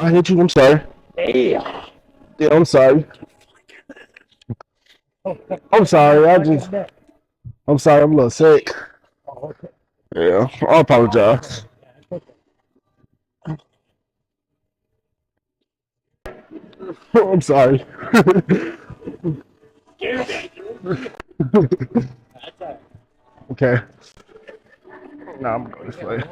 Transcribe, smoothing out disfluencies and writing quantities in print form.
I hit you. I'm sorry. Yeah. Yeah, I'm sorry. I'm sorry. I'm sorry. I'm a little sick. Yeah, I apologize. I'm sorry. Okay. Now I'm going this way.